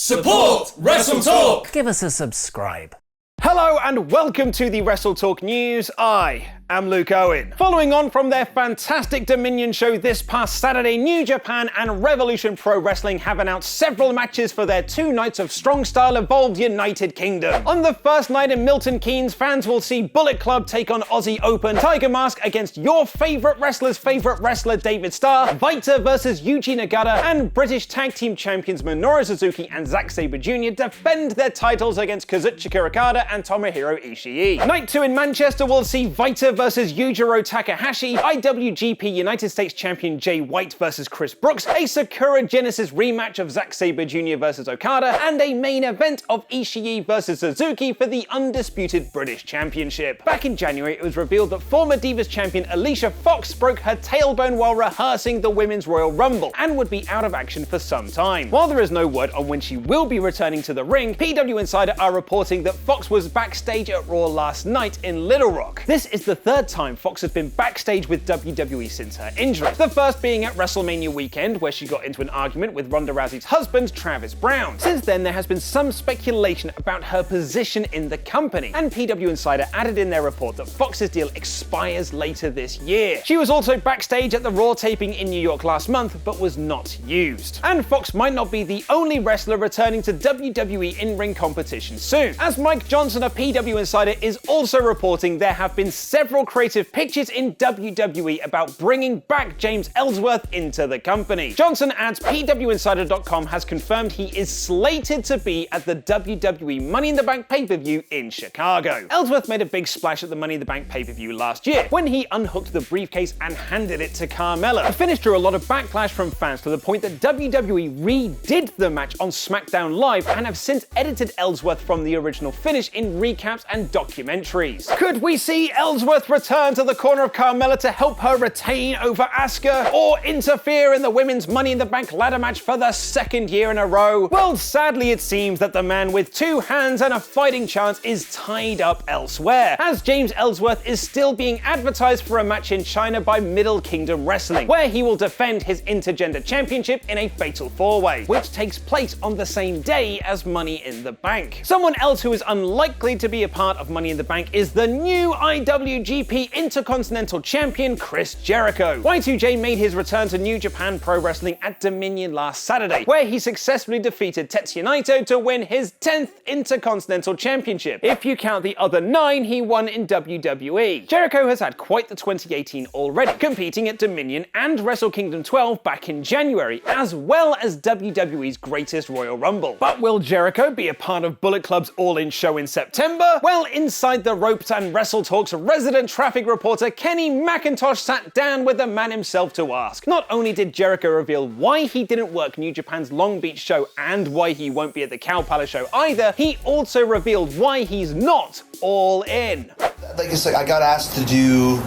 Support WrestleTalk! Give us a subscribe. Hello and welcome to the WrestleTalk News. I am Luke Owen. Following on from their fantastic Dominion show this past Saturday, New Japan and Revolution Pro Wrestling have announced several matches for their 2 nights of Strong Style Evolved United Kingdom. On the first night in Milton Keynes, fans will see Bullet Club take on Aussie Open, Tiger Mask against your favourite wrestler's favourite wrestler David Starr, Vita versus Yuji Nagata, and British Tag Team Champions Minoru Suzuki and Zack Sabre Jr. defend their titles against Kazuchika Okada and Tomohiro Ishii. Night 2 in Manchester will see Vita versus Yujiro Takahashi, IWGP United States Champion Jay White versus Chris Brooks, a Sakura Genesis rematch of Zack Sabre Jr. versus Okada, and a main event of Ishii versus Suzuki for the undisputed British Championship. Back in January, it was revealed that former Divas champion Alicia Fox broke her tailbone while rehearsing the Women's Royal Rumble and would be out of action for some time. While there is no word on when she will be returning to the ring, PW Insider are reporting that Fox was backstage at Raw last night in Little Rock. This is the 3rd time Fox has been backstage with WWE since her injury. The first being at WrestleMania weekend, where she got into an argument with Ronda Rousey's husband, Travis Brown. Since then, there has been some speculation about her position in the company, and PW Insider added in their report that Fox's deal expires later this year. She was also backstage at the Raw taping in New York last month, but was not used. And Fox might not be the only wrestler returning to WWE in-ring competition soon, as Mike Johnson of PW Insider is also reporting there have been several creative pitches in WWE about bringing back James Ellsworth into the company. Johnson adds PWInsider.com has confirmed he is slated to be at the WWE Money in the Bank pay-per-view in Chicago. Ellsworth made a big splash at the Money in the Bank pay-per-view last year when he unhooked the briefcase and handed it to Carmella. The finish drew a lot of backlash from fans to the point that WWE redid the match on SmackDown Live and have since edited Ellsworth from the original finish in recaps and documentaries. Could we see Ellsworth return to the corner of Carmella to help her retain over Asuka, or interfere in the women's Money in the Bank ladder match for the 2nd year in a row? Well, sadly it seems that the man with 2 hands and a fighting chance is tied up elsewhere, as James Ellsworth is still being advertised for a match in China by Middle Kingdom Wrestling, where he will defend his intergender championship in a fatal 4-way, which takes place on the same day as Money in the Bank. Someone else who is unlikely to be a part of Money in the Bank is the new IWGP Intercontinental Champion Chris Jericho. Y2J made his return to New Japan Pro Wrestling at Dominion last Saturday, where he successfully defeated Tetsuya Naito to win his 10th Intercontinental Championship, if you count the other 9 he won in WWE. Jericho has had quite the 2018 already, competing at Dominion and Wrestle Kingdom 12 back in January, as well as WWE's Greatest Royal Rumble. But will Jericho be a part of Bullet Club's All-In show in September? Well, Inside the Ropes and WrestleTalk's resident traffic reporter Kenny McIntosh sat down with the man himself to ask. Not only did Jericho reveal why he didn't work New Japan's Long Beach show and why he won't be at the Cow Palace show either, he also revealed why he's not all in. Like I said, I got asked to do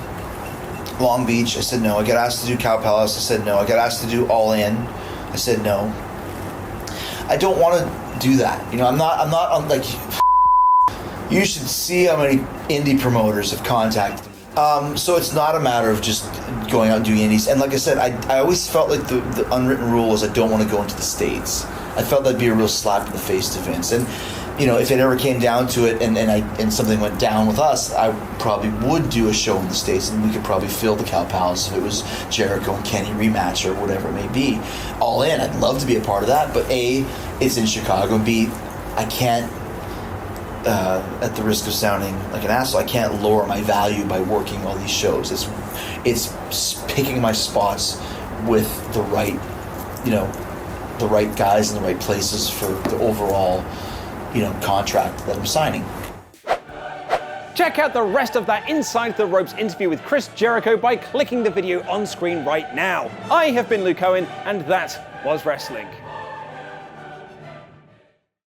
Long Beach, I said no. I got asked to do Cow Palace, I said no. I got asked to do All In, I said no. I don't want to do that. You know, I'm not like, you should see how many indie promoters have contacted me. So it's not a matter of just going out and doing indies. And like I said, I always felt like the unwritten rule was I don't want to go into the States. I felt that'd be a real slap in the face to Vince. And you know, if it ever came down to it and something went down with us, I probably would do a show in the States and we could probably fill the Cow Palace if it was Jericho and Kenny rematch or whatever it may be. All In, I'd love to be a part of that, but A, it's in Chicago, and B, I can't, at the risk of sounding like an asshole, I can't lower my value by working all these shows. It's picking my spots with the right, you know, the right guys in the right places for the overall, you know, contract that I'm signing. Check out the rest of that Inside the Ropes interview with Chris Jericho by clicking the video on screen right now. I have been Luke Owen, and that was wrestling.